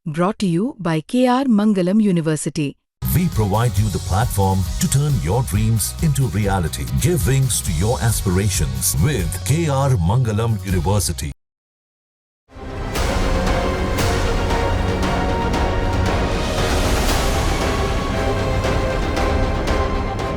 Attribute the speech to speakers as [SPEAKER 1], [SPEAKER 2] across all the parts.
[SPEAKER 1] Brought to you by KR Mangalam University.
[SPEAKER 2] We provide you the platform to turn your dreams into reality. Give wings to your aspirations with KR Mangalam University.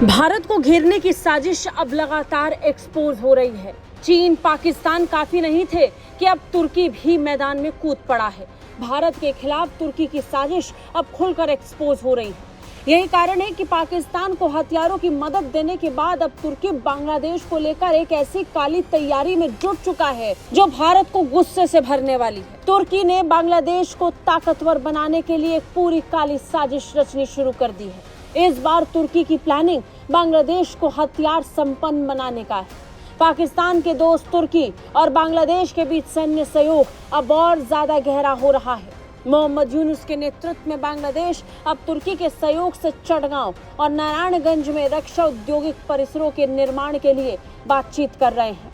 [SPEAKER 3] Bharat को घेरने की साजिश अब लगातार expose हो रही है। चीन, पाकिस्तान काफी नहीं थे कि अब तुर्की भी मैदान में कूद पड़ा है। भारत के खिलाफ तुर्की की साजिश अब खुलकर एक्सपोज हो रही है। यही कारण है कि पाकिस्तान को हथियारों की मदद देने के बाद अब तुर्की बांग्लादेश को लेकर एक ऐसी काली तैयारी में जुट चुका है जो भारत को गुस्से से भरने वाली है। तुर्की ने बांग्लादेश को ताकतवर बनाने के लिए एक पूरी काली साजिश रचनी शुरू कर दी है। इस बार तुर्की की प्लानिंग बांग्लादेश को हथियार संपन्न बनाने का है। पाकिस्तान के दोस्त तुर्की और बांग्लादेश के बीच सैन्य सहयोग अब और ज्यादा गहरा हो रहा है। मोहम्मद यूनुस के नेतृत्व में बांग्लादेश अब तुर्की के सहयोग से चटगांव और नारायणगंज में रक्षा औद्योगिक परिसरों के निर्माण के लिए बातचीत कर रहे हैं।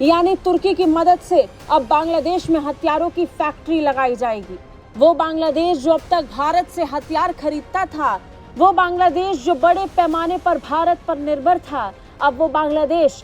[SPEAKER 3] यानी तुर्की की मदद से अब बांग्लादेश में हथियारों की फैक्ट्री लगाई जाएगी। वो बांग्लादेश जो अब तक भारत से हथियार खरीदता था, वो बांग्लादेश जो बड़े पैमाने पर भारत पर निर्भर था, अब वो बांग्लादेश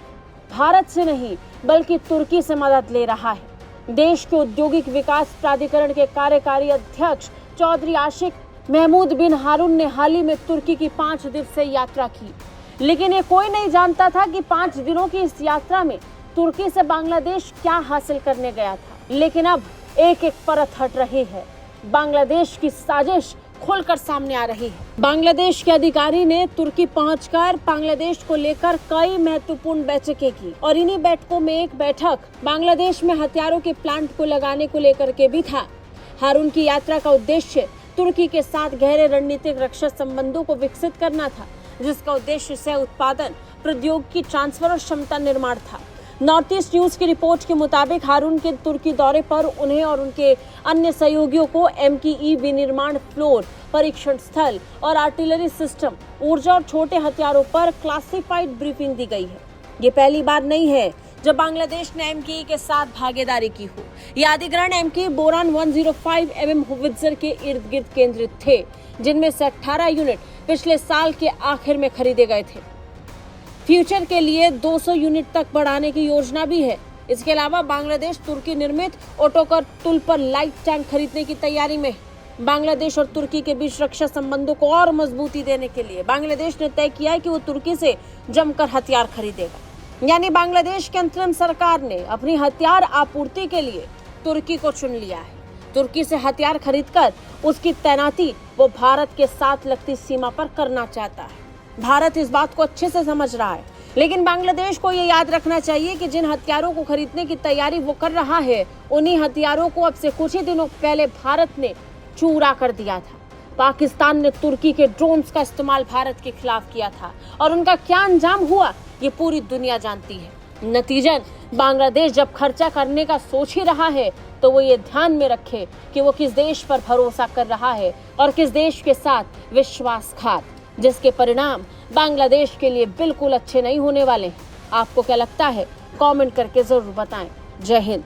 [SPEAKER 3] भारत से नहीं बल्कि तुर्की से मदद ले रहा है। देश के औद्योगिक विकास प्राधिकरण के कार्यकारी अध्यक्ष चौधरी आशिक महमूद बिन हारून ने हाल ही में तुर्की की 5 दिवसीय यात्रा की, लेकिन ये कोई नहीं जानता था कि 5 दिनों की इस यात्रा में तुर्की से बांग्लादेश क्या हासिल करने गया था। लेकिन अब एक एक परत हट रही है। बांग्लादेश की साजिश खुलकर सामने आ रही है। बांग्लादेश के अधिकारी ने तुर्की पहुंचकर बांग्लादेश को लेकर कई महत्वपूर्ण बैठकें की और इन्हीं बैठकों में एक बैठक बांग्लादेश में हथियारों के प्लांट को लगाने को लेकर के भी था। हारून की यात्रा का उद्देश्य तुर्की के साथ गहरे रणनीतिक रक्षा संबंधों को विकसित करना था, जिसका उद्देश्य सह उत्पादन, प्रौद्योगिकी ट्रांसफर और क्षमता निर्माण था। नॉर्थ ईस्ट न्यूज की रिपोर्ट के मुताबिक हारून के तुर्की दौरे पर उन्हें और उनके अन्य सहयोगियों को MKE विनिर्माण फ्लोर, परीक्षण स्थल और आर्टिलरी सिस्टम, ऊर्जा और छोटे हथियारों पर क्लासिफाइड ब्रीफिंग दी गई है। ये पहली बार नहीं है जब बांग्लादेश ने MKE के साथ भागीदारी की हो। यह अधिग्रहण MKE बोरान 105 mm होवित्जर के इर्द गिर्द केंद्रित थे, जिनमें से 18 यूनिट पिछले साल के आखिर में खरीदे गए थे। फ्यूचर के लिए 200 यूनिट तक बढ़ाने की योजना भी है। इसके अलावा बांग्लादेश तुर्की निर्मित ओटोकर तुल्पर लाइट टैंक खरीदने की तैयारी में है। बांग्लादेश और तुर्की के बीच रक्षा संबंधों को और मजबूती देने के लिए बांग्लादेश ने तय किया है कि वो तुर्की से जमकर हथियार खरीदेगा। यानी बांग्लादेश की अंतरिम सरकार ने अपनी हथियार आपूर्ति के लिए तुर्की को चुन लिया है। तुर्की से हथियार खरीदकर उसकी तैनाती वो भारत के साथ लगती सीमा पर करना चाहता है। भारत इस बात को अच्छे से समझ रहा है, लेकिन बांग्लादेश को ये याद रखना चाहिए कि जिन हथियारों को खरीदने की तैयारी वो कर रहा है, उन्हीं हथियारों को अब से कुछ ही दिनों पहले भारत ने चूरा कर दिया था। पाकिस्तान ने तुर्की के ड्रोन्स का इस्तेमाल भारत के खिलाफ किया था और उनका क्या अंजाम हुआ ये पूरी दुनिया जानती है। नतीजन बांग्लादेश जब खर्चा करने का सोच ही रहा है तो वो ये ध्यान में रखे कि वो किस देश पर भरोसा कर रहा है और किस देश के साथ विश्वासघात, जिसके परिणाम बांग्लादेश के लिए बिल्कुल अच्छे नहीं होने वाले हैं। आपको क्या लगता है? कमेंट करके जरूर बताएं। जय हिंद।